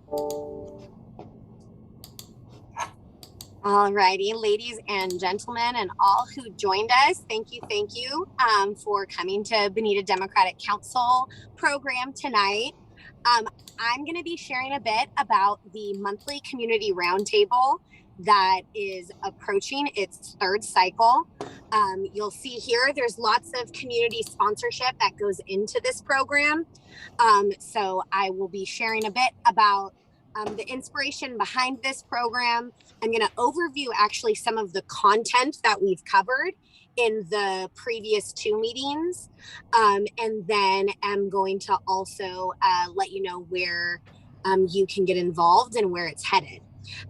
All righty, ladies and gentlemen, and all who joined us, thank you for coming to Bonita Democratic Council program tonight. I'm going to be sharing a bit about the Monthly Community Roundtable that is approaching its third cycle. You'll see here, there's lots of community sponsorship that goes into this program. So I will be sharing a bit about the inspiration behind this program. I'm going to overview actually some of the content that we've covered in the previous two meetings. And then I'm going to also let you know where you can get involved and where it's headed.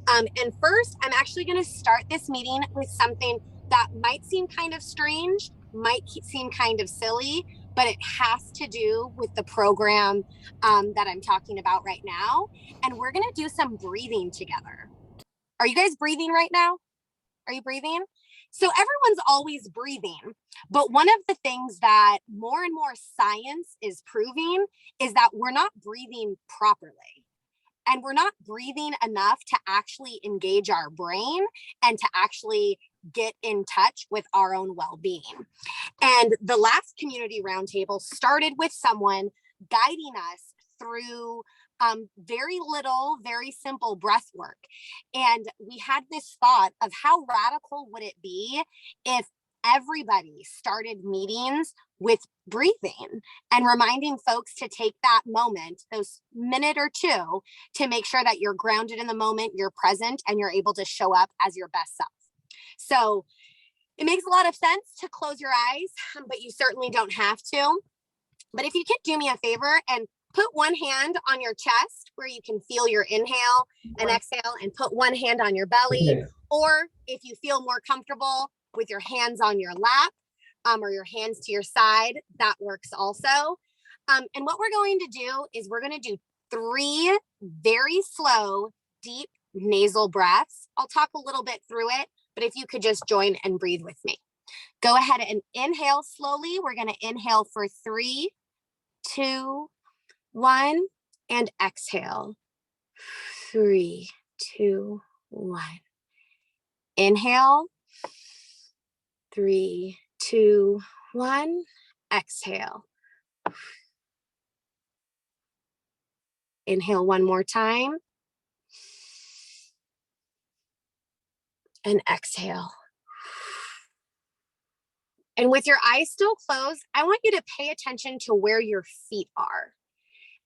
And first, I'm actually going to start this meeting with something that might seem kind of strange, might seem kind of silly, but it has to do with the program that I'm talking about right now. And we're going to do some breathing together. Are you guys breathing right now? Are you breathing? So everyone's always breathing, but one of the things that more and more science is proving is that we're not breathing properly. And we're not breathing enough to actually engage our brain and to actually get in touch with our own well-being. And the last community roundtable started with someone guiding us through very little, very simple breath work. And we had this thought of how radical would it be if everybody started meetings with breathing and reminding folks to take that moment, those minute or two, to make sure that you're grounded in the moment, you're present, and you're able to show up as your best self. So it makes a lot of sense to close your eyes, but you certainly don't have to. But if you could do me a favor and put one hand on your chest where you can feel your inhale and exhale, and put one hand on your belly, or if you feel more comfortable with your hands on your lap or your hands to your side, that works also. And what we're going to do is we're going to do 3 very slow, deep nasal breaths. I'll talk a little bit through it, but if you could just join and breathe with me. Go ahead and inhale slowly. We're going to inhale for 3, 2, 1, and exhale. 3, 2, 1. Inhale. 3, 2, 1. Exhale. Inhale one more time. And exhale. And with your eyes still closed, I want you to pay attention to where your feet are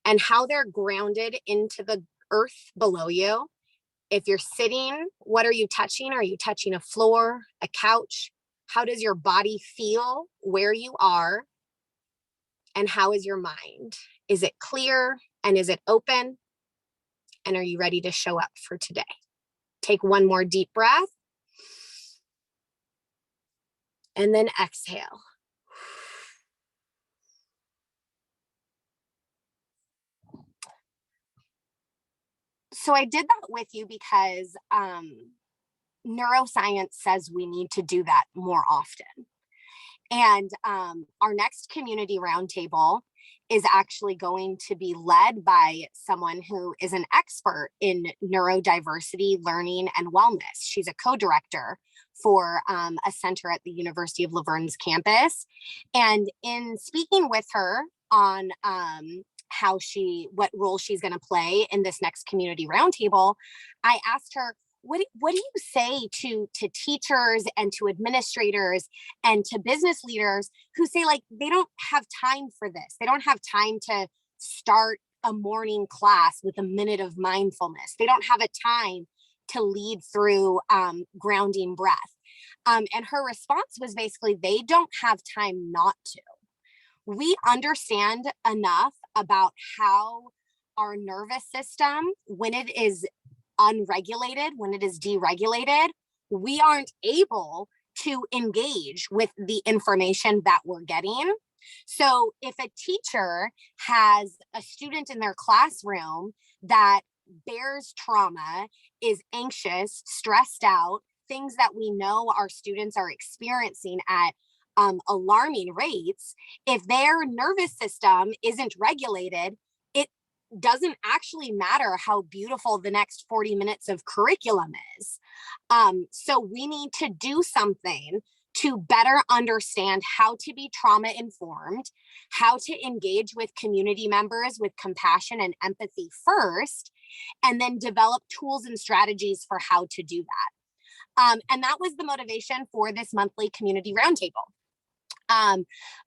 and how they're grounded into the earth below you. If you're sitting, what are you touching? Are you touching a floor, a couch? How does your body feel where you are? And how is your mind? Is it clear and is it open? And are you ready to show up for today? Take one more deep breath. And then exhale. So I did that with you because neuroscience says we need to do that more often. And our next community roundtable is actually going to be led by someone who is an expert in neurodiversity, learning, and wellness. She's a co-director for a center at the University of Laverne's campus. And in speaking with her on what role she's going to play in this next community roundtable, I asked her, what do you say to teachers and to administrators and to business leaders who say, like, they don't have time for this? They don't have time to start a morning class with a minute of mindfulness. They don't have a time to lead through grounding breath. And her response was basically, they don't have time not to. We understand enough about how our nervous system, when it is unregulated, when it is deregulated, we aren't able to engage with the information that we're getting. So if a teacher has a student in their classroom that bears trauma, is anxious, stressed out, things that we know our students are experiencing at alarming rates, if their nervous system isn't regulated, it doesn't actually matter how beautiful the next 40 minutes of curriculum is. So we need to do something to better understand how to be trauma informed, how to engage with community members with compassion and empathy first, and then develop tools and strategies for how to do that. And that was the motivation for this monthly community roundtable.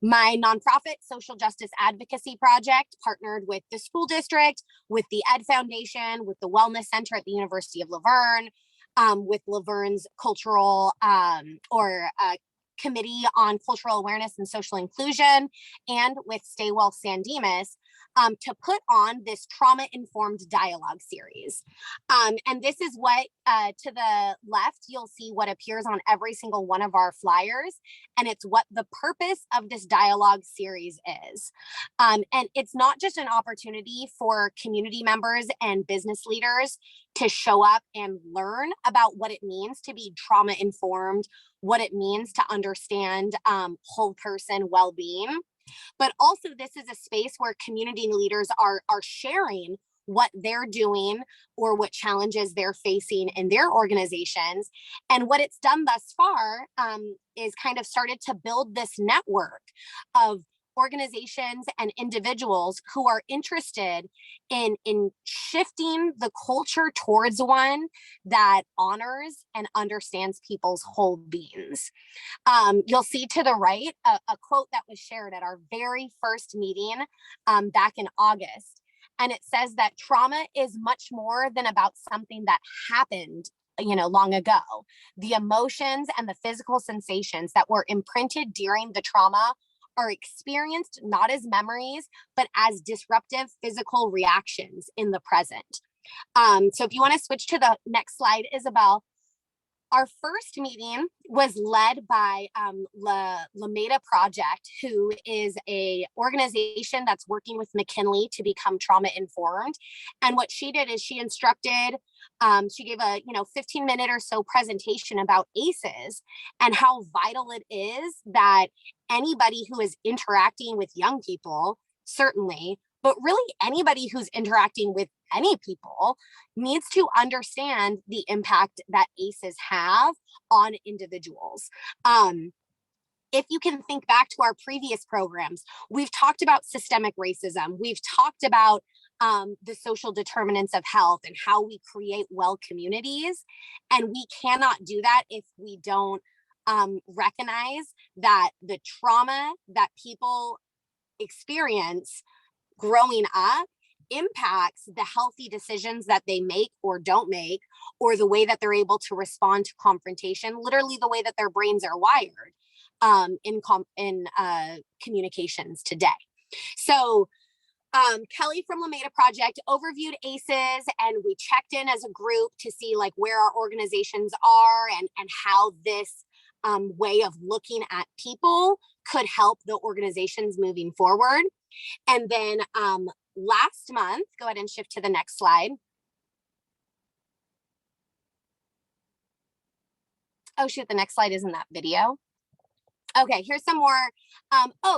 My nonprofit Social Justice Advocacy Project partnered with the school district, with the Ed Foundation, with the Wellness Center at the University of La Verne, with La Verne's cultural Committee on Cultural Awareness and Social Inclusion, and with Stay Well San Dimas, to put on this trauma-informed dialogue series. And this is what, to the left, you'll see what appears on every single one of our flyers, and it's what the purpose of this dialogue series is. And it's not just an opportunity for community members and business leaders to show up and learn about what it means to be trauma-informed, what it means to understand whole person well-being. But also this is a space where community leaders are sharing what they're doing or what challenges they're facing in their organizations. And what it's done thus far is kind of started to build this network of organizations and individuals who are interested in shifting the culture towards one that honors and understands people's whole beings. You'll see to the right a quote that was shared at our very first meeting back in August. And it says that trauma is much more than about something that happened long ago. The emotions and the physical sensations that were imprinted during the trauma are experienced not as memories, but as disruptive physical reactions in the present. So if you want to switch to the next slide, Isabel, our first meeting was led by Monthly Project, who is a organization that's working with McKinley to become trauma informed. And what she did is she instructed, she gave a 15-minute or so presentation about ACEs and how vital it is that anybody who is interacting with young people, certainly, but really anybody who's interacting with any people needs to understand the impact that ACEs have on individuals. If you can think back to our previous programs, we've talked about systemic racism. We've talked about the social determinants of health and how we create well communities. And we cannot do that if we don't recognize that the trauma that people experience growing up impacts the healthy decisions that they make or don't make, or the way that they're able to respond to confrontation, literally the way that their brains are wired in communications today. So Kelly from Monthly Project overviewed ACEs, and we checked in as a group to see like where our organizations are and how this way of looking at people could help the organizations moving forward. And then last month, go ahead and shift to the next slide. Oh shoot, the next slide isn't that video. Okay, here's some more.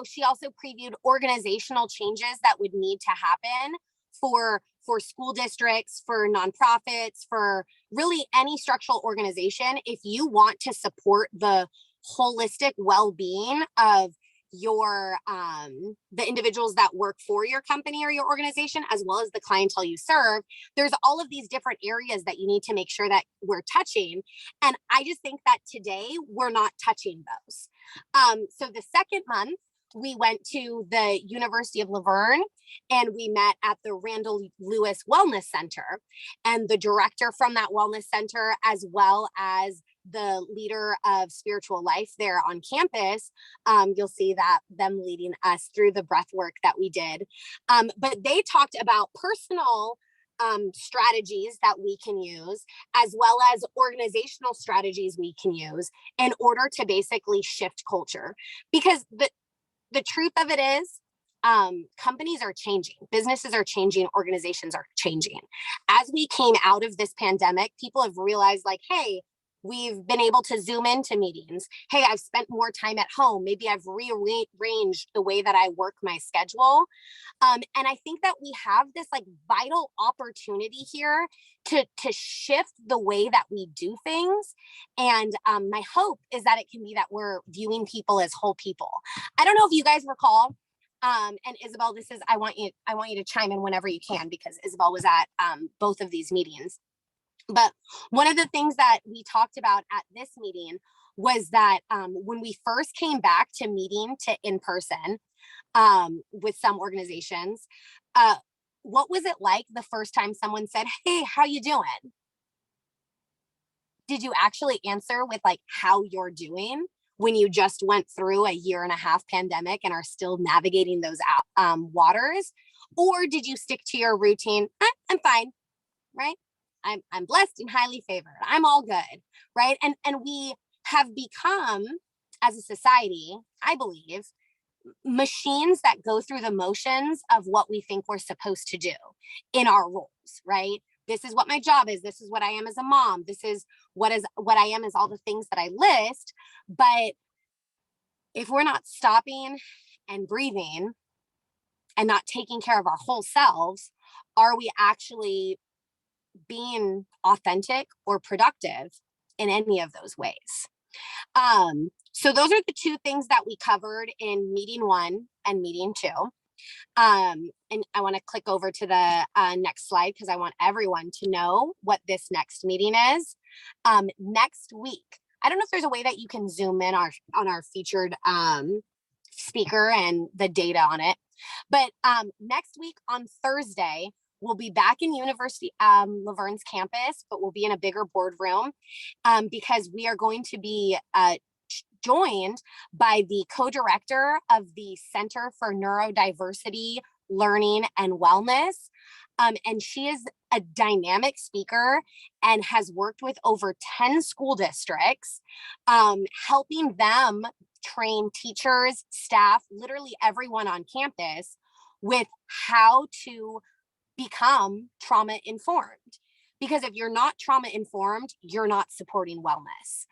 She also previewed organizational changes that would need to happen for school districts, for nonprofits, for really any structural organization. If you want to support the holistic well-being of your the individuals that work for your company or your organization, as well as the clientele you serve, there's all of these different areas that you need to make sure that we're touching. And I just think that today we're not touching those. So the second month, we went to the University of La Verne and we met at the Randall Lewis Wellness Center, and the director from that wellness center, as well as the leader of spiritual life there on campus, you'll see that them leading us through the breath work that we did. But they talked about personal strategies that we can use, as well as organizational strategies we can use in order to basically shift culture. Because the truth of it is, companies are changing, businesses are changing, organizations are changing. As we came out of this pandemic, people have realized like, hey, We've been able to Zoom into meetings. Hey, I've spent more time at home. Maybe I've rearranged the way that I work my schedule. And I think that we have this like vital opportunity here to shift the way that we do things. And my hope is that it can be that we're viewing people as whole people. I don't know if you guys recall, and Isabel, I want you to chime in whenever you can, because Isabel was at both of these meetings. But one of the things that we talked about at this meeting was that when we first came back to meeting to in person with some organizations, what was it like the first time someone said, "Hey, how you doing?" Did you actually answer with like how you're doing when you just went through a 1.5-year pandemic and are still navigating those waters? Or did you stick to your routine? I'm fine, right? I'm blessed and highly favored. I'm all good, right? And we have become, as a society, I believe, machines that go through the motions of what we think we're supposed to do in our roles, right? This is what my job is. This is what I am as a mom. This is what I am as all the things that I list. But if we're not stopping and breathing and not taking care of our whole selves, are we actually being authentic or productive in any of those ways? So those are the two things that we covered in meeting 1 and meeting 2. And I want to click over to the next slide because I want everyone to know what this next meeting is. Next week, I don't know if there's a way that you can zoom in on our featured speaker and the data on it, but next week on Thursday, we'll be back in University Laverne's campus, but we'll be in a bigger boardroom because we are going to be joined by the co-director of the Center for Neurodiversity, Learning, and Wellness. And she is a dynamic speaker and has worked with over 10 school districts, helping them train teachers, staff, literally everyone on campus with how to become trauma informed. Because if you're not trauma informed, you're not supporting wellness.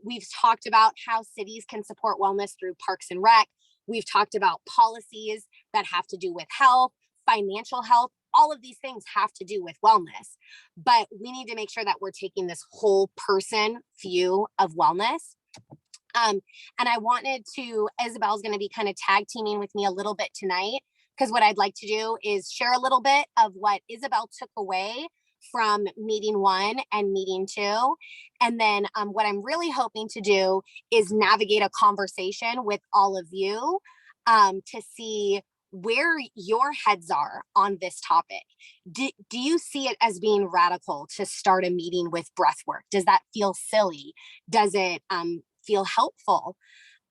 We've talked about how cities can support wellness through Parks and Rec. We've talked about policies that have to do with health, financial health. All of these things have to do with wellness. But we need to make sure that we're taking this whole person view of wellness. And I wanted to, Isabel's going to be kind of tag teaming with me a little bit tonight, because what I'd like to do is share a little bit of what Isabel took away from meeting 1 and meeting 2. And then what I'm really hoping to do is navigate a conversation with all of you to see where your heads are on this topic. Do you see it as being radical to start a meeting with breath work? Does that feel silly? Does it feel helpful?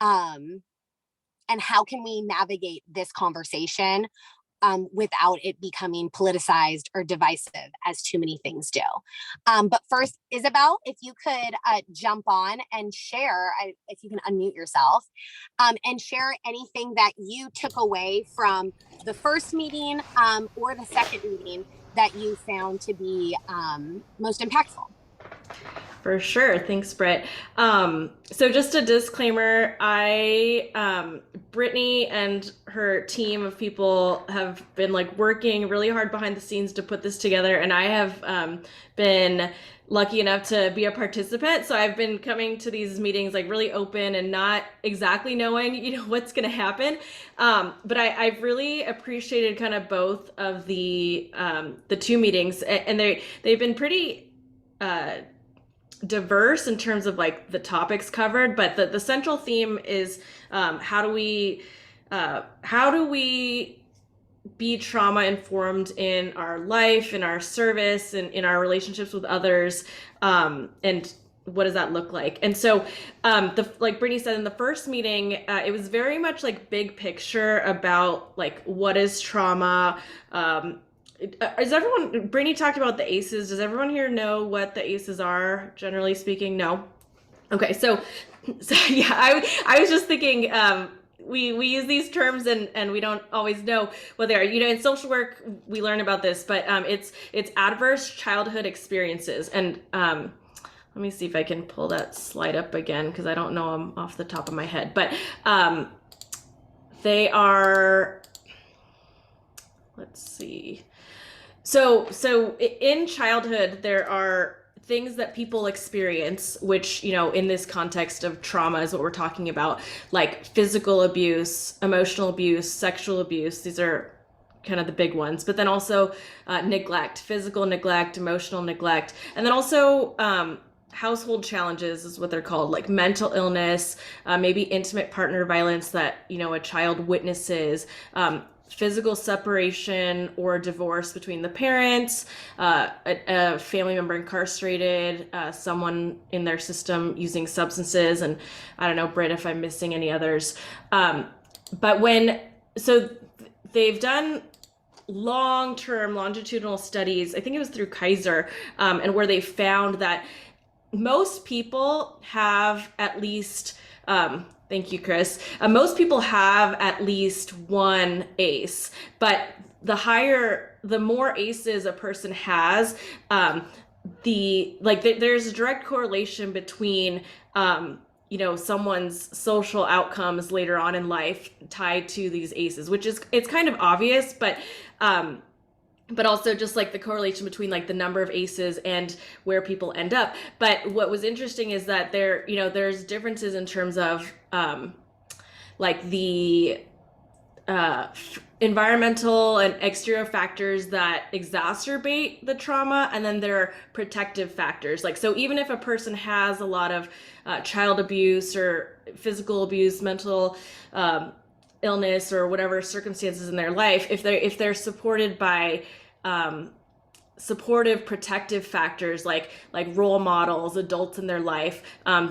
And how can we navigate this conversation without it becoming politicized or divisive, as too many things do? But first, Isabel, if you could jump on and share, if you can unmute yourself, and share anything that you took away from the first meeting or the second meeting that you found to be most impactful. For sure. Thanks, Britt. So just a disclaimer, Brittany and her team of people have been like working really hard behind the scenes to put this together. And I have been lucky enough to be a participant. So I've been coming to these meetings like really open and not exactly knowing, what's going to happen. But I've really appreciated kind of both of the two meetings, and they've been pretty diverse in terms of like the topics covered, but the central theme is how do we be trauma informed in our life, in our service, and in our relationships with others, and what does that look like? And so like Brittany said in the first meeting, it was very much like big picture about like what is trauma. Brittany talked about the ACEs. Does everyone here know what the ACEs are, generally speaking? No? Okay, so yeah, I was just thinking, we use these terms and we don't always know what they are. In social work, we learn about this, but it's adverse childhood experiences. And let me see if I can pull that slide up again, because I don't know them off the top of my head. But they are, let's see. So in childhood, there are things that people experience, which, in this context of trauma is what we're talking about, like physical abuse, emotional abuse, sexual abuse. These are kind of the big ones, but then also neglect, physical neglect, emotional neglect, and then also household challenges is what they're called, like mental illness, maybe intimate partner violence that, a child witnesses, physical separation or divorce between the parents, a family member incarcerated, someone in their system using substances, and I don't know, Britt, if I'm missing any others. So they've done long-term longitudinal studies, I think it was through Kaiser, and where they found that most people have at least, thank you, Chris. Most people have at least one ACE, but the more ACEs a person has, there's a direct correlation between, someone's social outcomes later on in life tied to these ACEs, it's kind of obvious, but also just like the correlation between like the number of ACEs and where people end up. But what was interesting is that there's differences in terms of like the environmental and exterior factors that exacerbate the trauma, and then there are protective factors. Like, so even if a person has a lot of child abuse or physical abuse, mental illness, or whatever circumstances in their life, if they're supported by supportive protective factors like role models, adults in their life,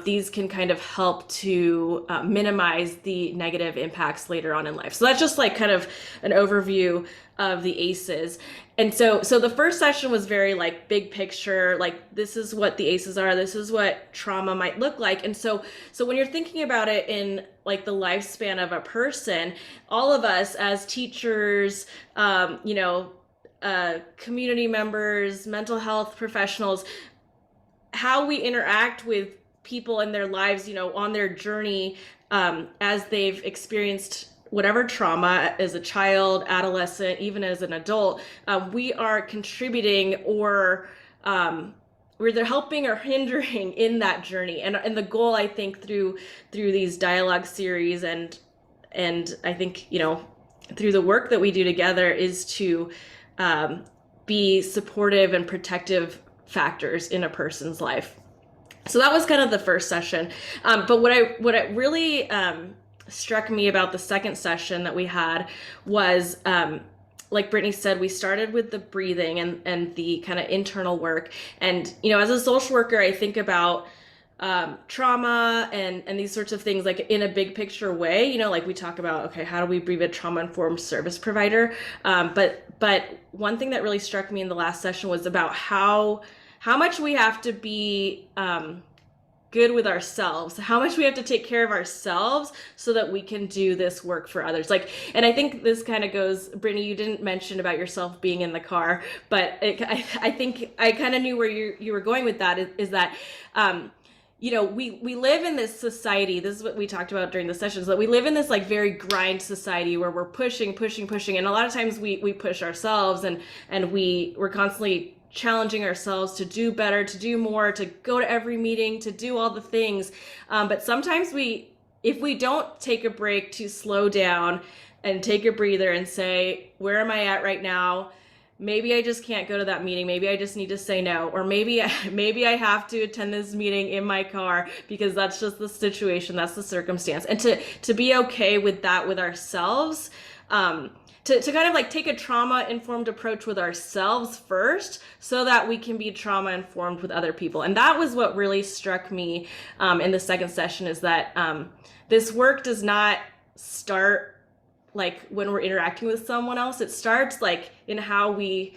these can kind of help to minimize the negative impacts later on in life. So that's just like kind of an overview of the ACEs. And so the first session was very like big picture, like this is what the ACEs are, this is what trauma might look like. And so when you're thinking about it in like the lifespan of a person, all of us as teachers, community members, mental health professionals, how we interact with people in their lives, on their journey, as they've experienced whatever trauma as a child, adolescent, even as an adult, we are contributing or we're either helping or hindering in that journey. And the goal, I think, through these dialogue series and I think, through the work that we do together is to be supportive and protective factors in a person's life. So that was kind of the first session. But what really struck me about the second session that we had was, like Brittany said, we started with the breathing and the kind of internal work. And, as a social worker, I think about trauma and these sorts of things like in a big picture way, like we talk about, okay, how do we be a trauma-informed service provider? But one thing that really struck me in the last session was about how much we have to be good with ourselves, how much we have to take care of ourselves so that we can do this work for others. And I think this kind of goes, Brittany, you didn't mention about yourself being in the car, but I think I kind of knew where you were going with that, is that, we live in this society. This is what we talked about during the sessions, that we live in this like very grind society where we're pushing. And a lot of times we push ourselves and we're constantly challenging ourselves to do better, to do more, to go to every meeting, to do all the things. But sometimes if we don't take a break to slow down and take a breather and say, where am I at right now? Maybe I just can't go to that meeting. Maybe I just need to say no. Or maybe I have to attend this meeting in my car because that's just the situation, that's the circumstance. And to be okay with that with ourselves, to kind of like take a trauma-informed approach with ourselves first so that we can be trauma-informed with other people. And that was what really struck me in the second session, is that this work does not start like when we're interacting with someone else. It starts like in how we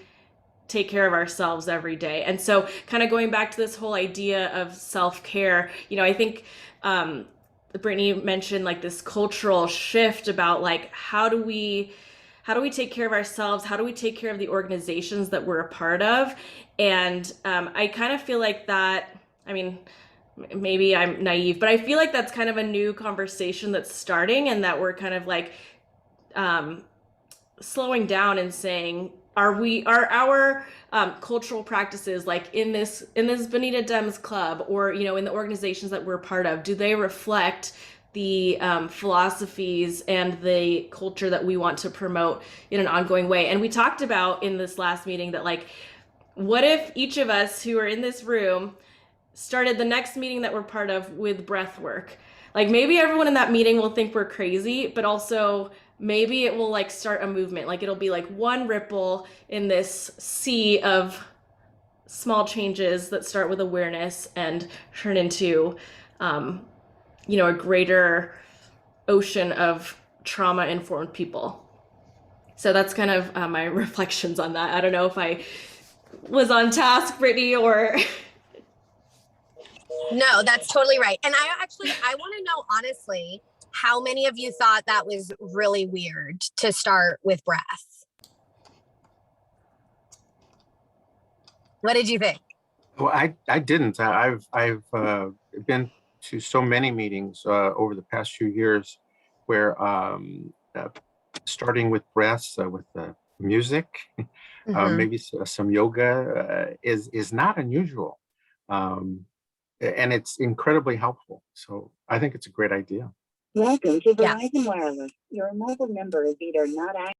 take care of ourselves every day. And so kind of going back to this whole idea of self-care, I think Brittany mentioned like this cultural shift about like, how do we take care of ourselves? How do we take care of the organizations that we're a part of? And I kind of feel like that I mean, maybe I'm naive, but I feel like that's kind of a new conversation that's starting, and that we're kind of like slowing down and saying, are our cultural practices, like in this Bonita Dems club, or in the organizations that we're part of, do they reflect the philosophies and the culture that we want to promote in an ongoing way? And we talked about in this last meeting that, like, what if each of us who are in this room started the next meeting that we're part of with breath work? Like, maybe everyone in that meeting will think we're crazy, but also maybe it will like start a movement. Like, it'll be like one ripple in this sea of small changes that start with awareness and turn into a greater ocean of trauma informed people. So that's kind of my reflections on that. I don't know if I was on task, Brittany, or No, that's totally right. And I want to know, honestly, how many of you thought that was really weird to start with breath? What did you think? Well, I didn't. I've been to so many meetings over the past few years where starting with breaths with music, maybe some yoga is not unusual, and it's incredibly helpful. So I think it's a great idea. Welcome to Verizon Wireless. Your mobile number is either not active.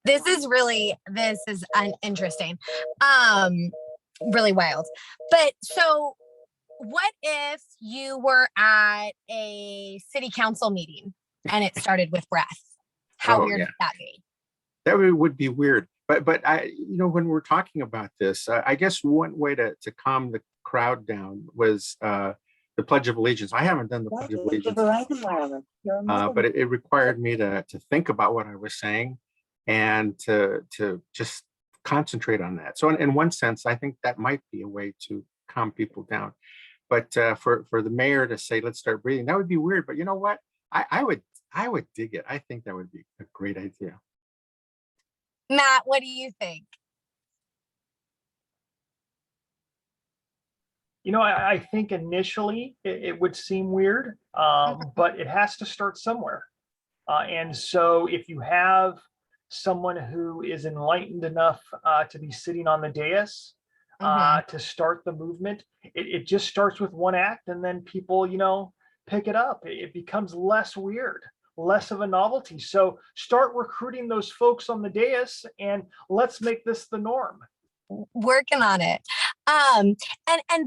This is interesting, really wild. But so what if you were at a city council meeting and it started with breath? How weird would that be? That would be weird. But when we're talking about this, I guess one way to calm the crowd down was the Pledge of Allegiance. I haven't done the Pledge of Allegiance, but it required me to think about what I was saying and to just concentrate on that. So in one sense, I think that might be a way to calm people down. But for the mayor to say, let's start breathing, that would be weird. But you know what? I would dig it. I think that would be a great idea. Matt, what do you think? I think initially it would seem weird, but it has to start somewhere. And so if you have someone who is enlightened enough to be sitting on the dais to start the movement, it just starts with one act, and then people, pick it up. It becomes less weird, less of a novelty. So start recruiting those folks on the dais, and let's make this the norm. Working on it. And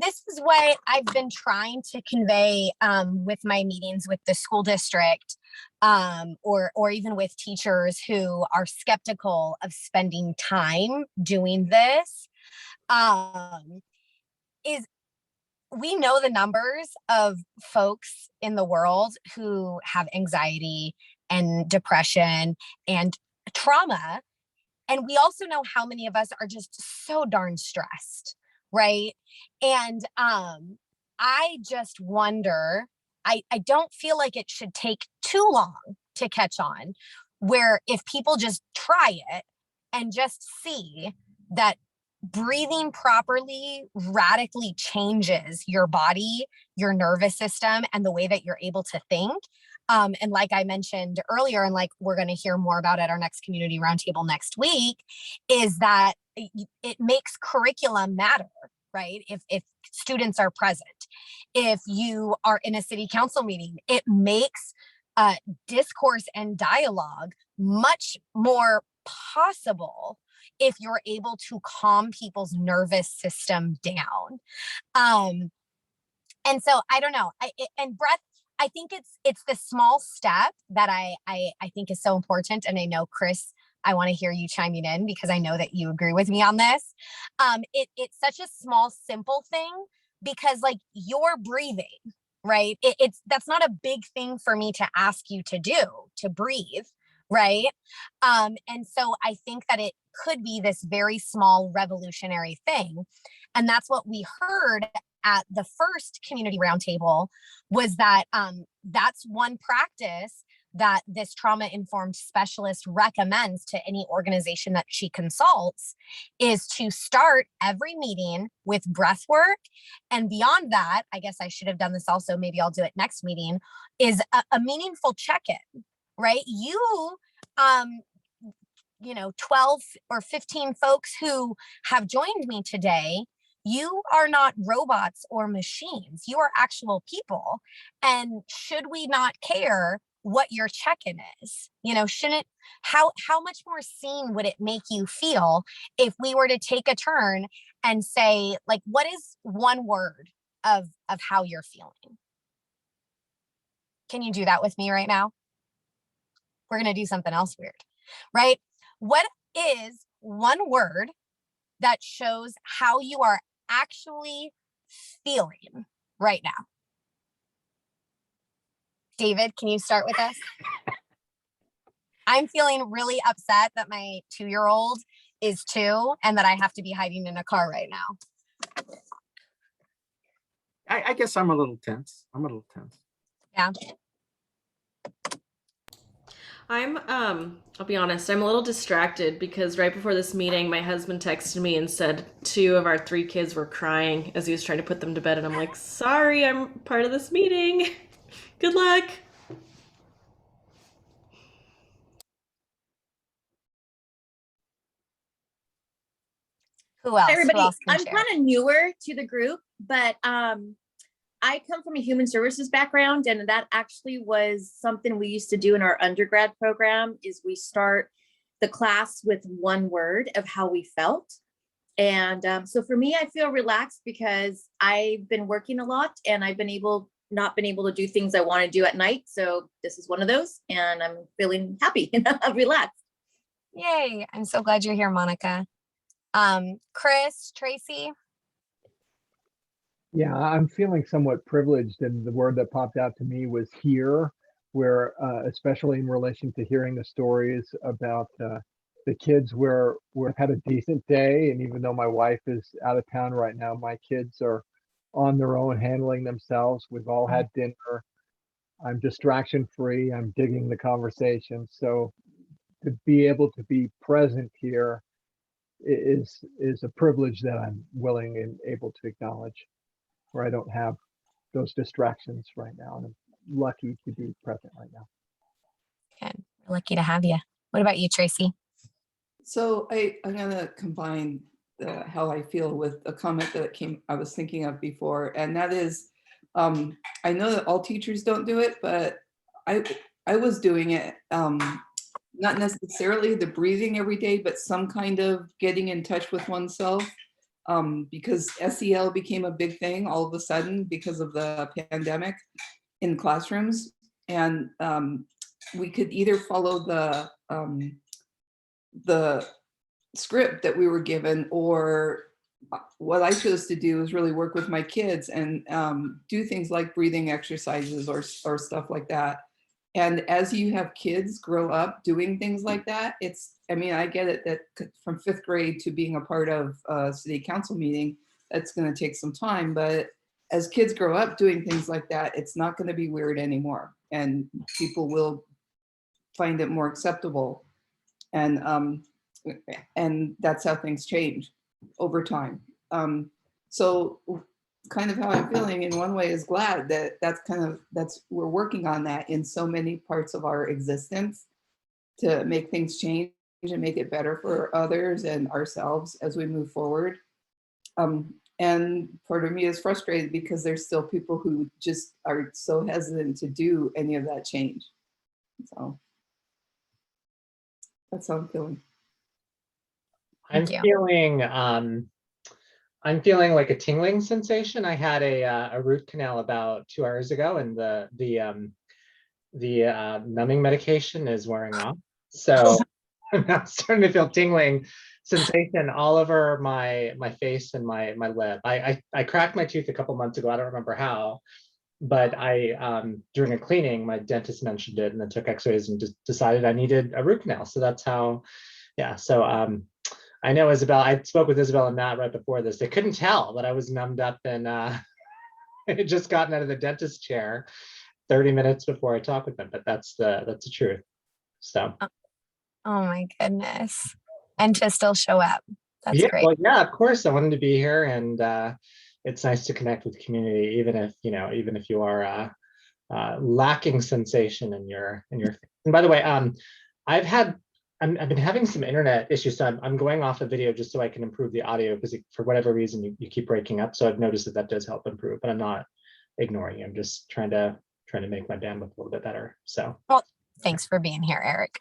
this is what I've been trying to convey with my meetings with the school district, or even with teachers who are skeptical of spending time doing this, is we know the numbers of folks in the world who have anxiety and depression and trauma. And we also know how many of us are just so darn stressed, right? And I just wonder, I don't feel like it should take too long to catch on, where if people just try it and just see that breathing properly radically changes your body, your nervous system, and the way that you're able to think. And like I mentioned earlier, and like we're going to hear more about at our next community roundtable next week, is that it makes curriculum matter, right? If students are present, if you are in a city council meeting, it makes discourse and dialogue much more possible if you're able to calm people's nervous system down. And so I don't know. And breath, I think it's the small step that I think is so important. And I know, Chris, I want to hear you chiming in because I know that you agree with me on this. It's such a small, simple thing because like you're breathing, right? That's not a big thing for me to ask you to do, to breathe, right? And so I think that it could be this very small revolutionary thing. And that's what we heard at the first community roundtable, was that that's one practice that this trauma-informed specialist recommends to any organization that she consults, is to start every meeting with breath work. And beyond that, I guess I should have done this also, maybe I'll do it next meeting, is a meaningful check-in, right? You, 12 or 15 folks who have joined me today, you are not robots or machines. You are actual people. And should we not care what your check-in is? How much more seen would it make you feel if we were to take a turn and say, like, what is one word of how you're feeling? Can you do that with me right now? We're going to do something else weird, right? What is one word that shows how you are actually feeling right now? David, can you start with us? I'm feeling really upset that my 2-year-old is 2 and that I have to be hiding in a car right now. I guess I'm a little tense. Yeah. I'll be honest, I'm a little distracted because right before this meeting, my husband texted me and said 2 of our 3 kids were crying as he was trying to put them to bed. And I'm like, sorry, I'm part of this meeting. Good luck. Who else? Hi, everybody. Who else can I'm share? kind of newer to the group, but I come from a human services background, and that actually was something we used to do in our undergrad program. Is we start the class with one word of how we felt. And so for me, I feel relaxed because I've been working a lot and I've not been able to do things I want to do at night. So this is one of those, and I'm feeling happy and relaxed. Yay. I'm so glad you're here, Monica. Chris, Tracy. Yeah, I'm feeling somewhat privileged, and the word that popped out to me was "here," where especially in relation to hearing the stories about the kids where we've had a decent day, and even though my wife is out of town right now, my kids are on their own, handling themselves. We've all had dinner. I'm distraction free. I'm digging the conversation. So to be able to be present here is a privilege that I'm willing and able to acknowledge, where I don't have those distractions right now. And I'm lucky to be present right now. Good. We're lucky to have you. What about you, Tracy? So I'm gonna combine how I feel with a comment that I was thinking of before, and that is, I know that all teachers don't do it, but I was doing it, not necessarily the breathing every day, but some kind of getting in touch with oneself, because SEL became a big thing all of a sudden because of the pandemic in classrooms, and we could either follow the script that we were given, or what I chose to do is really work with my kids and do things like breathing exercises or stuff like that. And as you have kids grow up doing things like that, I get it that from 5th grade to being a part of a city council meeting, that's going to take some time. But as kids grow up doing things like that, it's not going to be weird anymore. And people will find it more acceptable. And that's how things change over time. So kind of how I'm feeling in one way is glad that we're working on that in so many parts of our existence to make things change and make it better for others and ourselves as we move forward. And part of me is frustrated because there's still people who just are so hesitant to do any of that change. So that's how I'm feeling. I'm feeling like a tingling sensation. I had a root canal about 2 hours ago, and the numbing medication is wearing off. So I'm now starting to feel tingling sensation all over my face and my lip. I cracked my tooth a couple months ago. I don't remember how, but during a cleaning, my dentist mentioned it, and then took X-rays and just decided I needed a root canal. So that's how, yeah. So I know Isabel, I spoke with Isabel and Matt right before this. They couldn't tell that I was numbed up and I had just gotten out of the dentist chair. 30 minutes before I talk with them, but that's the truth. So. Oh my goodness. And to still show up. That's Yeah, great. well, yeah, of course. I wanted to be here, and it's nice to connect with community, even if you are lacking sensation in your. And by the way, I've been having some internet issues, so I'm going off a video just so I can improve the audio, because for whatever reason you keep breaking up. So I've noticed that does help improve, but I'm not ignoring you. I'm just trying to make my bandwidth a little bit better. So. Well, thanks for being here, Eric.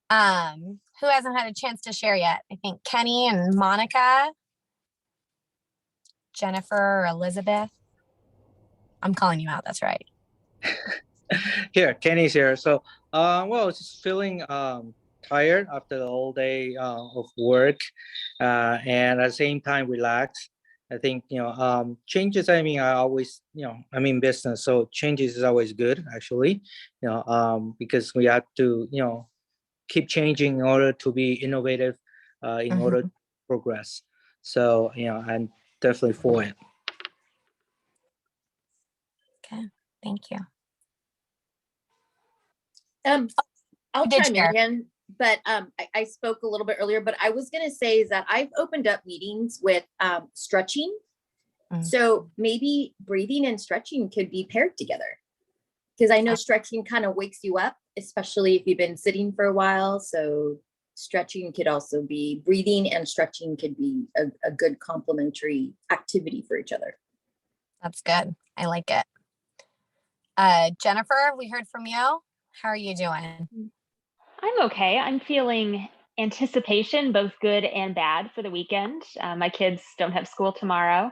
Who hasn't had a chance to share yet? I think Kenny and Monica, Jennifer, or Elizabeth. I'm calling you out. That's right. Here, Kenny's here. So, well, just feeling tired after the whole day of work, and at the same time relaxed. I think, changes. I mean, I always, I'm in business, so changes is always good, actually. Because we have to, keep changing in order to be innovative, in order to progress. So, I'm definitely for it. Okay, thank you. I'll chime in again, but I spoke a little bit earlier, but I was gonna say is that I've opened up meetings with stretching. So maybe breathing and stretching could be paired together, because I know stretching kind of wakes you up, especially if you've been sitting for a while. So stretching could also be, breathing and stretching could be a good complementary activity for each other. That's good. I like it. Jennifer, we heard from you. How are you doing? I'm okay. I'm feeling anticipation, both good and bad, for the weekend. My kids don't have school tomorrow.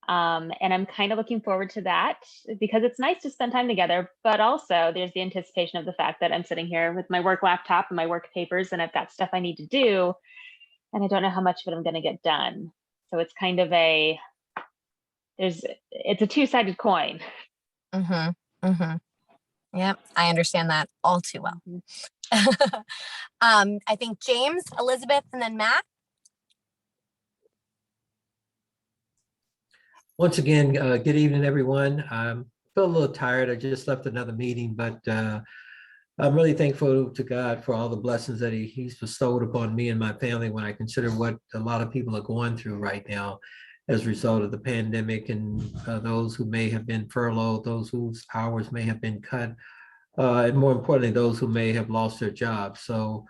And I'm kind of looking forward to that, because it's nice to spend time together, but also there's the anticipation of the fact that I'm sitting here with my work laptop and my work papers, and I've got stuff I need to do, and I don't know how much of it I'm going to get done. So it's kind of it's a two-sided coin. Yep, I understand that all too well. I think James, Elizabeth, and then Matt. Once again, good evening, everyone. I feel a little tired. I just left another meeting, but I'm really thankful to God for all the blessings that He's bestowed upon me and my family, when I consider what a lot of people are going through right now as a result of the pandemic, and those who may have been furloughed, those whose hours may have been cut, and more importantly, those who may have lost their jobs. So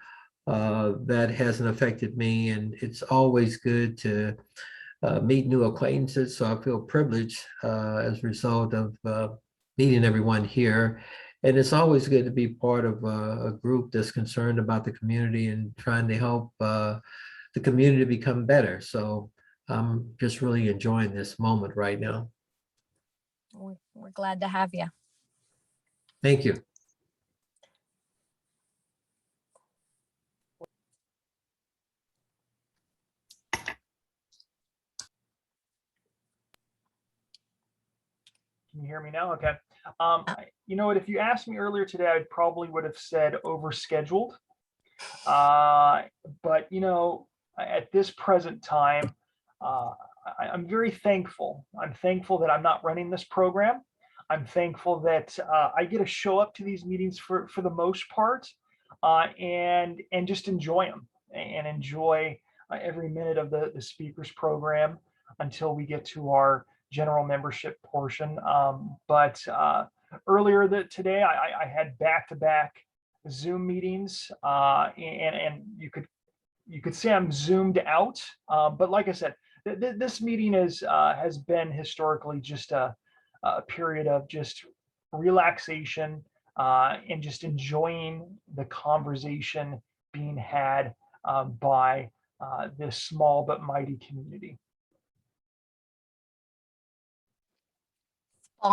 that hasn't affected me, and it's always good to meet new acquaintances. So I feel privileged as a result of meeting everyone here. And it's always good to be part of a group that's concerned about the community and trying to help the community become better. So I'm just really enjoying this moment right now. We're glad to have you. Thank you. Can you hear me now? Okay. You know what? If you asked me earlier today, I probably would have said overscheduled. But at this present time, I'm very thankful. I'm thankful that I'm not running this program. I'm thankful that I get to show up to these meetings for the most part, and just enjoy them, and enjoy every minute of the speakers program until we get to our general membership portion. But earlier today, I had back-to-back Zoom meetings, and you could say I'm zoomed out. But like I said, this meeting has been historically just a period of just relaxation, and just enjoying the conversation being had by this small but mighty community.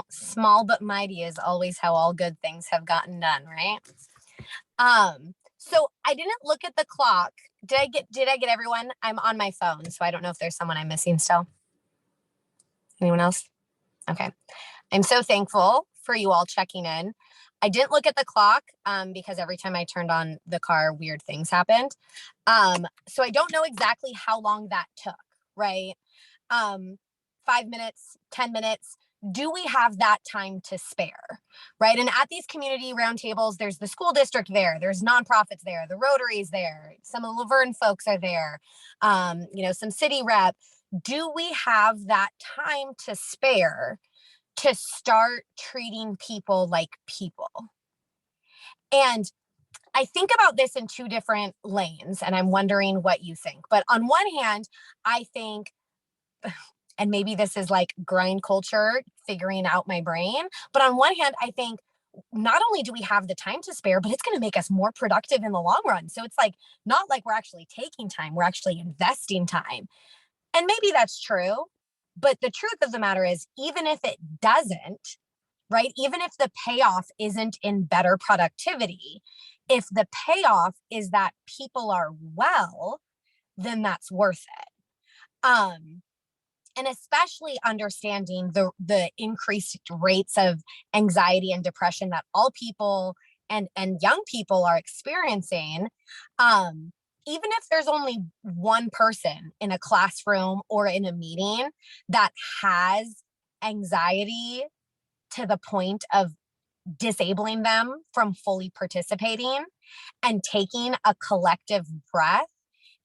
Small but mighty is always how all good things have gotten done, right? So I didn't look at the clock. Did I get everyone? I'm on my phone, so I don't know if there's someone I'm missing still. Anyone else? Okay. I'm so thankful for you all checking in. I didn't look at the clock because every time I turned on the car, weird things happened. So I don't know exactly how long that took, right? 5 minutes, 10 minutes. do we have that time to spare, right? And at these community roundtables, there's the school district there, there's nonprofits there, the Rotary's there, some of the Laverne folks are there, some city rep. Do we have that time to spare to start treating people like people? And I think about this in two different lanes, and I'm wondering what you think. But on one hand, I think, and maybe this is like grind culture, figuring out my brain. But on one hand, I think not only do we have the time to spare, but it's going to make us more productive in the long run. So it's like, not like we're actually taking time, we're actually investing time. And maybe that's true. But the truth of the matter is, even if it doesn't, right, even if the payoff isn't in better productivity, if the payoff is that people are well, then that's worth it. And especially understanding the increased rates of anxiety and depression that all people and young people are experiencing, even if there's only one person in a classroom or in a meeting that has anxiety to the point of disabling them from fully participating, and taking a collective breath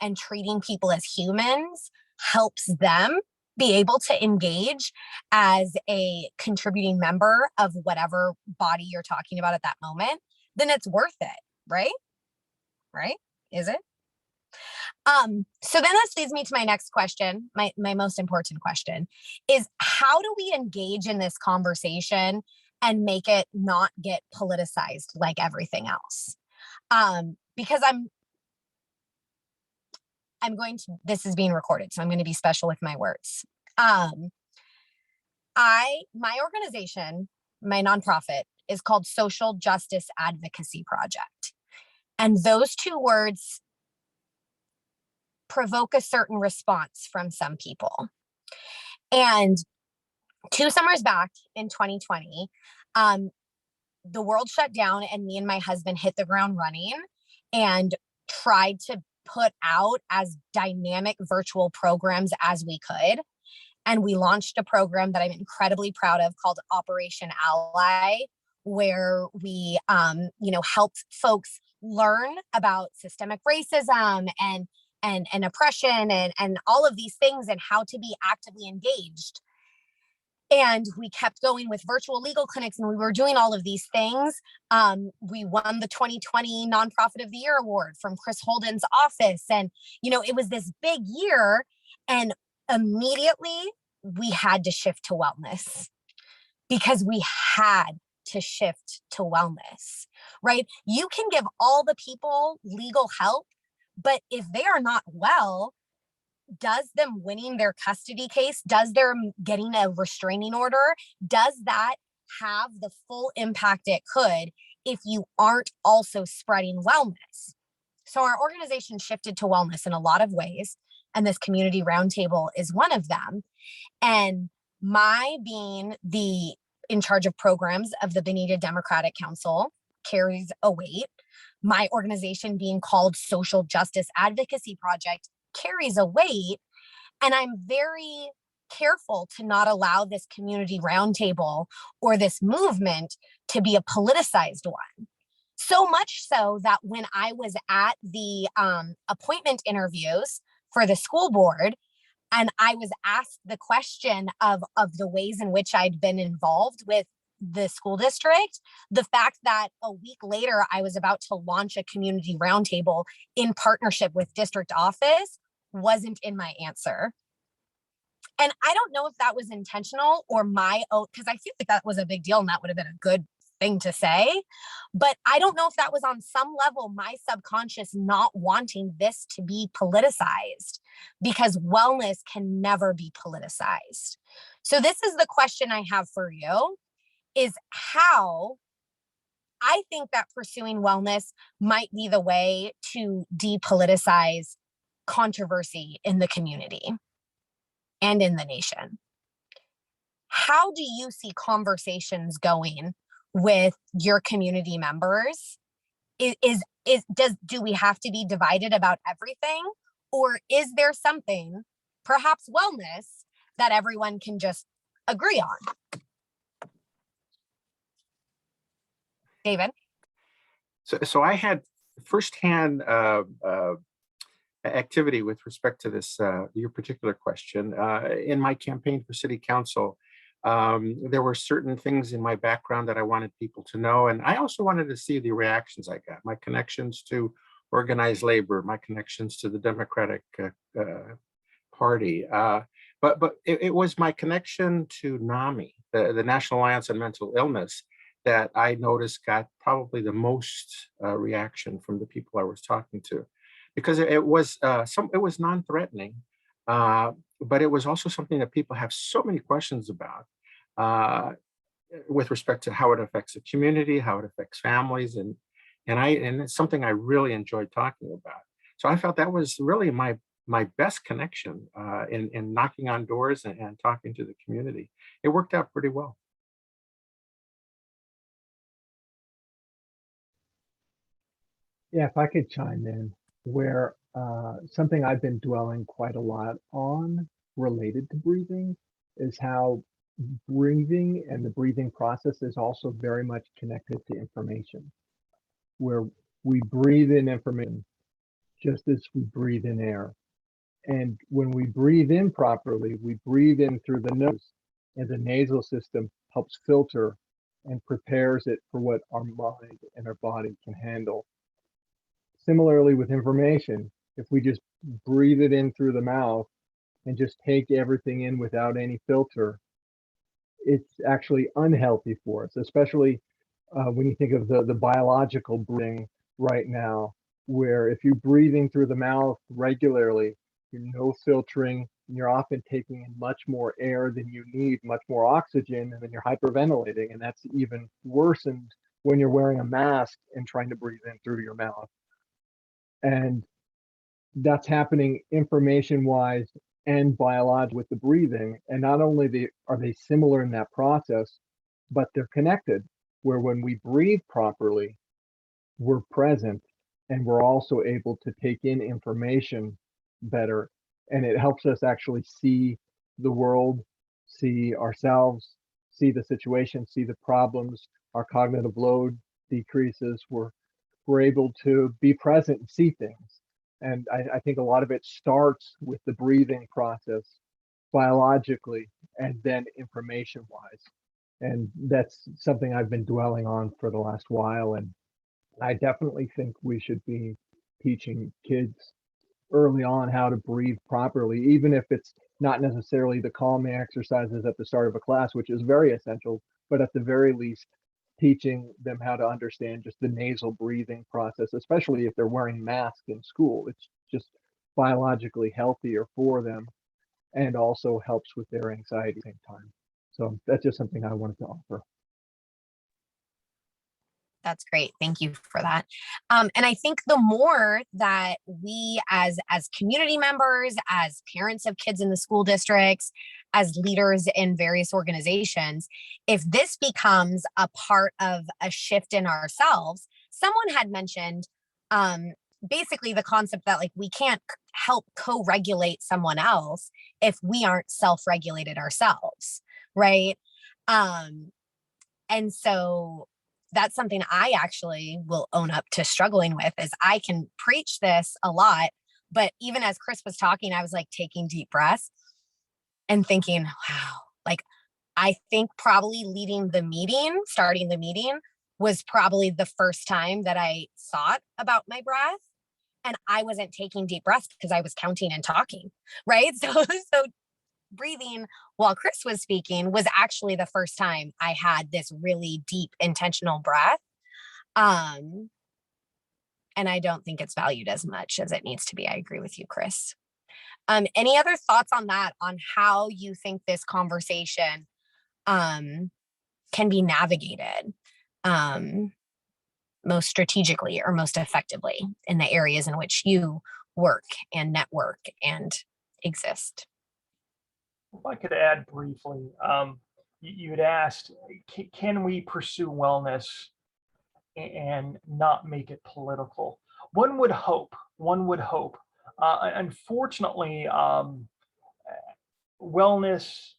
and treating people as humans helps them be able to engage as a contributing member of whatever body you're talking about at that moment, then it's worth it, right? Right? Is it? So then this leads me to my next question, my most important question, is how do we engage in this conversation and make it not get politicized like everything else? Because this is being recorded, so I'm going to be special with my words. My organization, my nonprofit, is called Social Justice Advocacy Project. And those two words provoke a certain response from some people. And 2 summers back in 2020, the world shut down and me and my husband hit the ground running and tried to put out as dynamic virtual programs as we could. And we launched a program that I'm incredibly proud of called Operation Ally, where we, helped folks learn about systemic racism and oppression and all of these things and how to be actively engaged. And we kept going with virtual legal clinics, and we were doing all of these things. We won the 2020 Nonprofit of the Year award from Chris Holden's office. And, it was this big year. And immediately we had to shift to wellness, because we had to shift to wellness, right? You can give all the people legal help, but if they are not well, does them winning their custody case, does them getting a restraining order, does that have the full impact it could if you aren't also spreading wellness? So our organization shifted to wellness in a lot of ways, and this community roundtable is one of them. And my being in charge of programs of the Bonita Democratic Council carries a weight. My organization being called Social Justice Advocacy Project carries a weight. And I'm very careful to not allow this community roundtable or this movement to be a politicized one. So much so that when I was at the appointment interviews for the school board, and I was asked the question of the ways in which I'd been involved with the school district, the fact that a week later I was about to launch a community roundtable in partnership with district office wasn't in my answer. And I don't know if that was intentional or my own, because I feel like that was a big deal and that would have been a good thing to say. But I don't know if that was on some level my subconscious not wanting this to be politicized, because wellness can never be politicized. So this is the question I have for you, is how I think that pursuing wellness might be the way to depoliticize controversy in the community and in the nation. How do you see conversations going with your community members? Do we have to be divided about everything? Or is there something, perhaps wellness, that everyone can just agree on? David? So I had firsthand activity with respect to this, your particular question. In my campaign for city council, there were certain things in my background that I wanted people to know. And I also wanted to see the reactions I got, my connections to organized labor, my connections to the Democratic Party. But it was my connection to NAMI, the National Alliance on Mental Illness, that I noticed got probably the most reaction from the people I was talking to, because it was non-threatening, but it was also something that people have so many questions about with respect to how it affects the community, how it affects families, and it's something I really enjoyed talking about. So I felt that was really my best connection in knocking on doors and talking to the community. It worked out pretty well. Yeah, if I could chime in, where something I've been dwelling quite a lot on related to breathing is how breathing and the breathing process is also very much connected to information, where we breathe in information just as we breathe in air. And when we breathe in properly, we breathe in through the nose, and the nasal system helps filter and prepares it for what our mind and our body can handle. Similarly with information, if we just breathe it in through the mouth and just take everything in without any filter, it's actually unhealthy for us, especially when you think of the biological breathing right now, where if you're breathing through the mouth regularly, you're no filtering, and you're often taking in much more air than you need, much more oxygen, and then you're hyperventilating. And that's even worsened when you're wearing a mask and trying to breathe in through your mouth. And that's happening information wise and biological with the breathing. And not only are they similar in that process, but they're connected, where when we breathe properly, we're present and we're also able to take in information better. And it helps us actually see the world, see ourselves, see the situation, see the problems. Our cognitive load decreases. We're able to be present and see things. And I think a lot of it starts with the breathing process biologically and then information wise. And that's something I've been dwelling on for the last while. And I definitely think we should be teaching kids early on how to breathe properly, even if it's not necessarily the calming exercises at the start of a class, which is very essential, but at the very least, teaching them how to understand just the nasal breathing process, especially if they're wearing masks in school. It's just biologically healthier for them and also helps with their anxiety at the same time. So that's just something I wanted to offer. That's great. Thank you for that. And I think the more that we as community members, as parents of kids in the school districts, as leaders in various organizations, if this becomes a part of a shift in ourselves, someone had mentioned basically the concept that like we can't help co-regulate someone else if we aren't self-regulated ourselves, right? And so that's something I actually will own up to struggling with, is I can preach this a lot, but even as Chris was talking, I was like taking deep breaths and thinking, wow, like I think probably starting the meeting was probably the first time that I thought about my breath, and I wasn't taking deep breaths because I was counting and talking, right? So breathing while Chris was speaking was actually the first time I had this really deep intentional breath. And I don't think it's valued as much as it needs to be. I agree with you, Chris. Any other thoughts on that, on how you think this conversation can be navigated most strategically or most effectively in the areas in which you work and network and exist? If I could add briefly, you had asked, can we pursue wellness and not make it political? One would hope. Unfortunately, wellness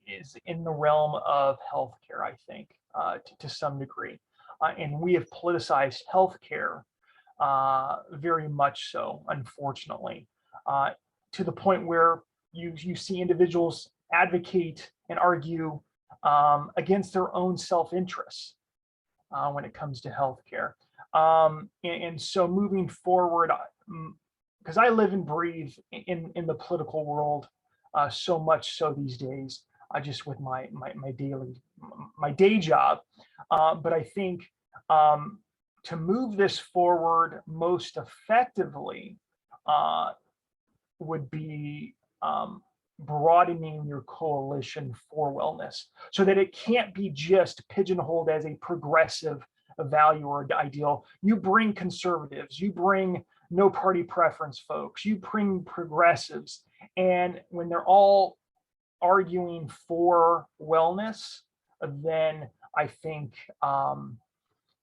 is in the realm of healthcare, I think, to some degree. and we have politicized healthcare very much so, unfortunately, to the point where you see individuals advocate and argue against their own self-interests when it comes to healthcare. And so moving forward, because I live and breathe in the political world so much so these days, just with my day job. But I think to move this forward most effectively would be broadening your coalition for wellness so that it can't be just pigeonholed as a progressive value or ideal. You bring conservatives, you bring no party preference folks, you bring progressives, and when they're all arguing for wellness, then I think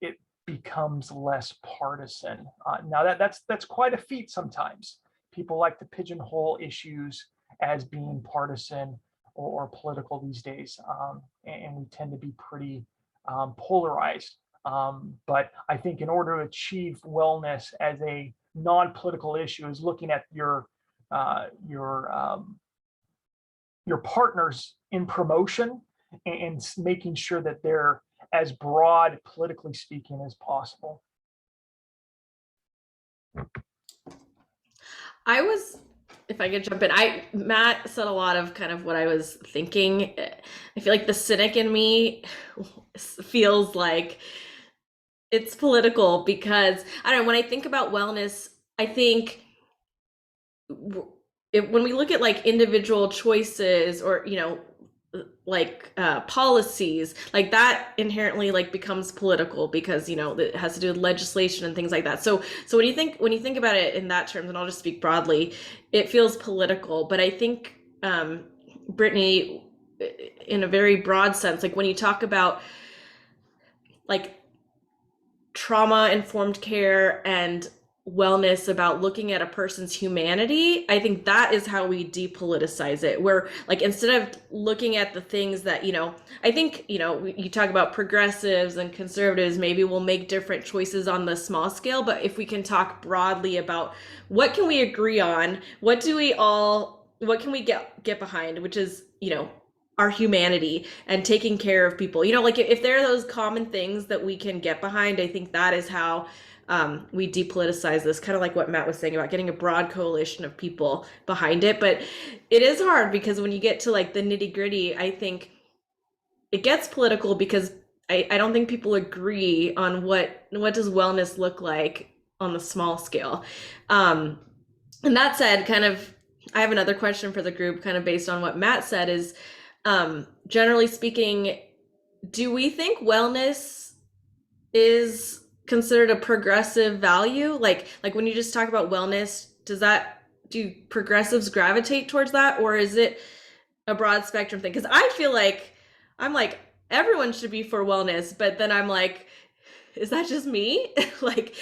it becomes less partisan. Now that's quite a feat sometimes. People like to pigeonhole issues as being partisan or political these days, and we tend to be pretty polarized. But I think in order to achieve wellness as a non-political issue is looking at your partners in promotion and making sure that they're as broad, politically speaking, as possible. If I could jump in, Matt said a lot of kind of what I was thinking. I feel like the cynic in me feels like it's political because, I don't know, when I think about wellness, I think when we look at like individual choices or, like policies, like that inherently like becomes political because it has to do with legislation and things like that. So when you think about it in that terms, and I'll just speak broadly, it feels political. But I think Brittany, in a very broad sense, like when you talk about like trauma-informed care and wellness, about looking at a person's humanity, I think that is how we depoliticize it, where like instead of looking at the things that I think you talk about progressives and conservatives, maybe we'll make different choices on the small scale, but if we can talk broadly about what can we agree on, what can we get behind, which is our humanity and taking care of people, like if there are those common things that we can get behind, I think that is how we depoliticize this, kind of like what Matt was saying about getting a broad coalition of people behind it. But it is hard because when you get to like the nitty gritty, I think it gets political because I don't think people agree on what does wellness look like on the small scale. And that said, kind of, I have another question for the group, kind of based on what Matt said, is generally speaking, do we think wellness is considered a progressive value? Like when you just talk about wellness, do progressives gravitate towards that, or is it a broad spectrum thing? Because I feel like I'm like everyone should be for wellness, but then I'm like, is that just me? Like,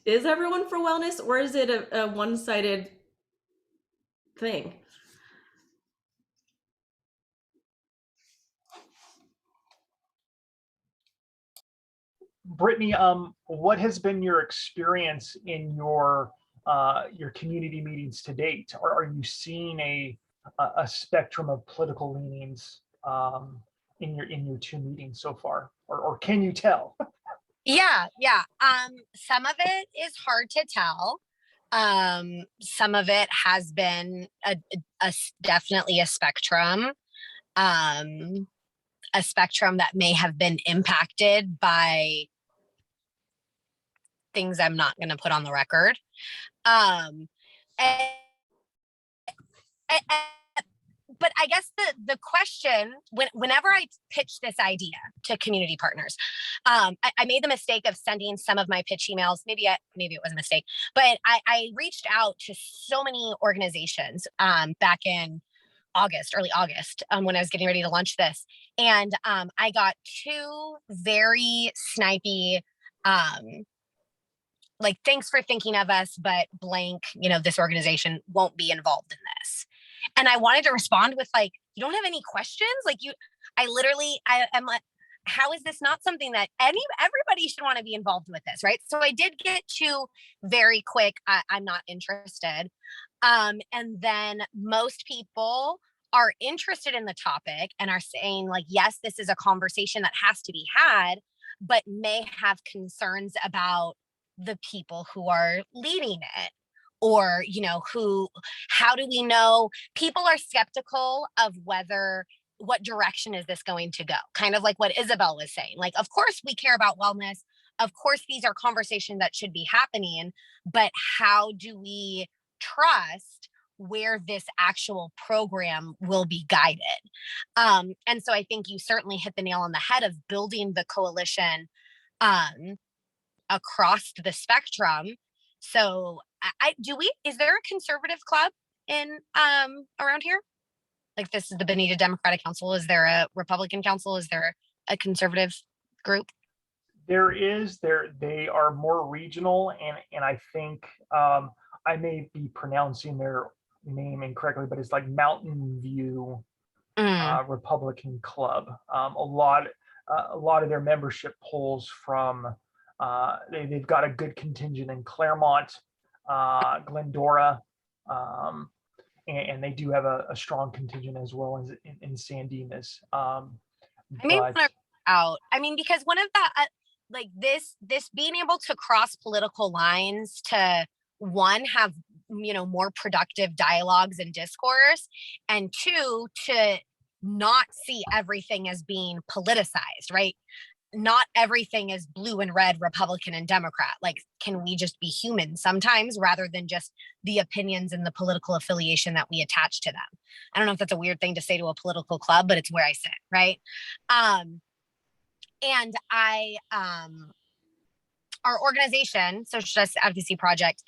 is everyone for wellness, or is it a one-sided thing? Brittany, what has been your experience in your community meetings to date? Or are you seeing a spectrum of political leanings in your two meetings so far, or can you tell? Yeah. Some of it is hard to tell. Some of it has been definitely a spectrum. A spectrum that may have been impacted by things I'm not going to put on the record. But I guess the question, whenever I pitch this idea to community partners, I made the mistake of sending some of my pitch emails. Maybe it was a mistake, but I reached out to so many organizations back in early August, when I was getting ready to launch this. And I got two very snipey, like, thanks for thinking of us, but blank, this organization won't be involved in this. And I wanted to respond with like, you don't have any questions? Like I how is this not something that everybody should want to be involved with this, right? So I did get to very quick, I'm not interested. And then most people are interested in the topic and are saying like, yes, this is a conversation that has to be had, but may have concerns about the people who are leading it. Or, you know, how do we know? People are skeptical of what direction is this going to go? Kind of like what Isabel was saying. Like, of course we care about wellness. Of course, these are conversations that should be happening, but how do we trust where this actual program will be guided? And so I think you certainly hit the nail on the head of building the coalition across the spectrum. So is there a conservative club in around here? Like, this is the Bonita Democratic Council. Is there a Republican council? Is there a conservative group? There is. They are more regional, and I think I may be pronouncing their name incorrectly, but it's like Mountain View Republican Club. A lot of their membership pulls from. They've got a good contingent in Claremont, Glendora, and they do have a strong contingent as well as in San Dimas. I may want to out. I mean, because one of the like this being able to cross political lines to one, have, you know, more productive dialogues and discourse, and two, to not see everything as being politicized, right? Not everything is blue and red, Republican and Democrat. Like, can we just be human sometimes rather than just the opinions and the political affiliation that we attach to them? I don't know if that's a weird thing to say to a political club, but it's where I sit, right? And our organization, Justice Advocacy Project,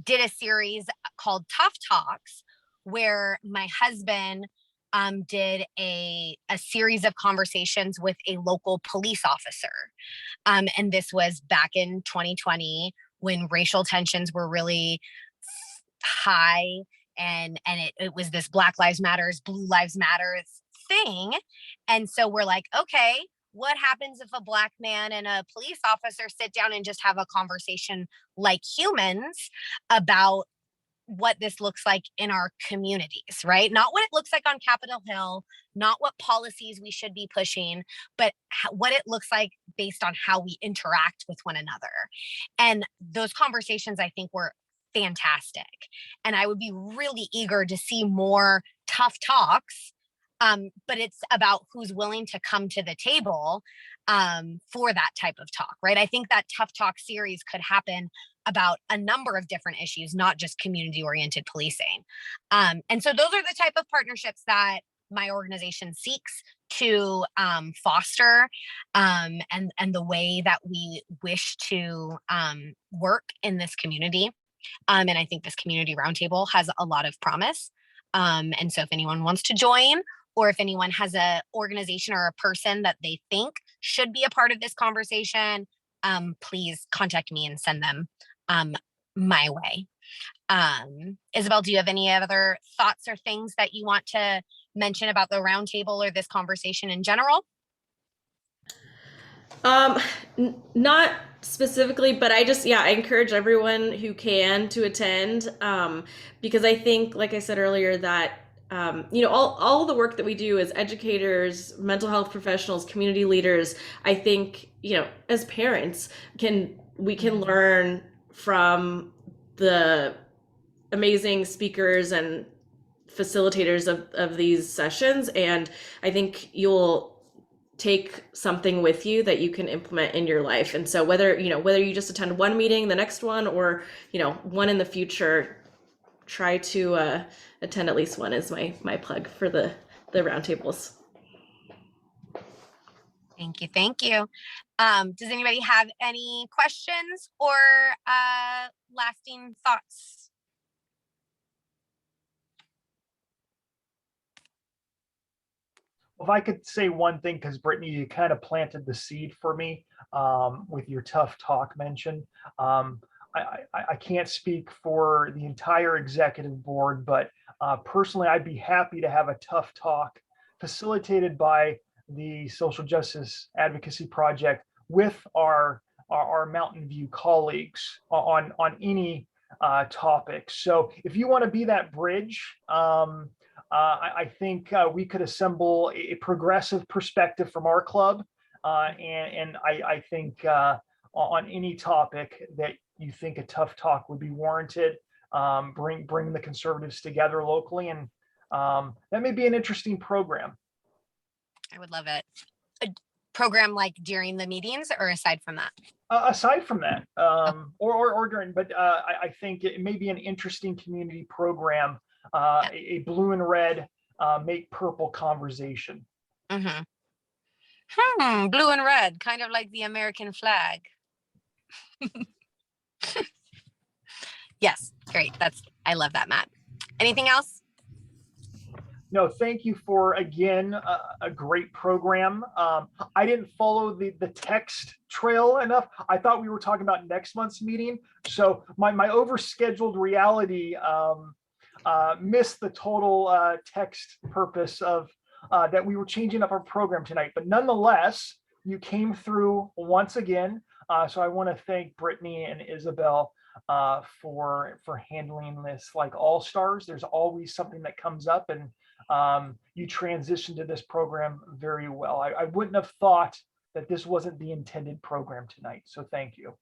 did a series called Tough Talks, where my husband did a series of conversations with a local police officer. And this was back in 2020 when racial tensions were really high, and it was this Black Lives Matters, Blue Lives Matters thing. And so we're like, okay, what happens if a Black man and a police officer sit down and just have a conversation like humans about what this looks like in our communities, right? Not what it looks like on Capitol Hill, not what policies we should be pushing, but what it looks like based on how we interact with one another. And those conversations, I think, were fantastic. And I would be really eager to see more tough talks, but it's about who's willing to come to the table for that type of talk, right? I think that Tough Talk series could happen about a number of different issues, not just community-oriented policing. And so those are the type of partnerships that my organization seeks to foster, and the way that we wish to work in this community. And I think this community roundtable has a lot of promise. And so if anyone wants to join, or if anyone has an organization or a person that they think should be a part of this conversation, please contact me and send them my way. Isabel, do you have any other thoughts or things that you want to mention about the roundtable or this conversation in general? Not specifically, but I encourage everyone who can to attend, because I think, like I said earlier, that all the work that we do as educators, mental health professionals, community leaders, I think, as parents, we can learn from the amazing speakers and facilitators of these sessions. And I think you'll take something with you that you can implement in your life. And so whether you just attend one meeting, the next one, or, one in the future, try to attend at least one is my plug for the roundtables. Thank you. Does anybody have any questions or lasting thoughts? If I could say one thing, because Brittany, you kind of planted the seed for me with your Tough Talk mention. I can't speak for the entire executive board, but personally, I'd be happy to have a Tough Talk facilitated by the Social Justice Advocacy Project with our Mountain View colleagues on any topic. So if you want to be that bridge, I think we could assemble a progressive perspective from our club, and I think on any topic that you think a tough talk would be warranted, bring the conservatives together locally, and that may be an interesting program. I would love it. A program like during the meetings or aside from that? Aside from that, or during, but I think it may be an interesting community program, a blue and red make purple conversation. Mm-hmm. Blue and red, kind of like the American flag. Yes, great. I love that, Matt. Anything else? No, thank you for, again, a great program. I didn't follow the text trail enough. I thought we were talking about next month's meeting. So my overscheduled reality missed the total text purpose of that we were changing up our program tonight. But nonetheless, you came through once again. So I want to thank Brittany and Isabel for handling this like all stars. There's always something that comes up, and you transitioned to this program very well. I wouldn't have thought that this wasn't the intended program tonight. So thank you.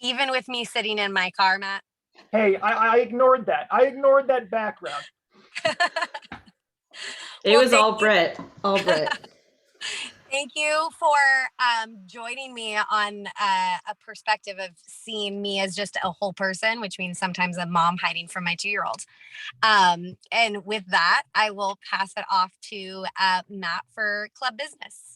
Even with me sitting in my car, Matt? Hey, I ignored that. I ignored that background. It was all Brit. All Brit. Thank you for joining me on a perspective of seeing me as just a whole person, which means sometimes a mom hiding from my 2-year-old. And with that, I will pass it off to Matt for club business.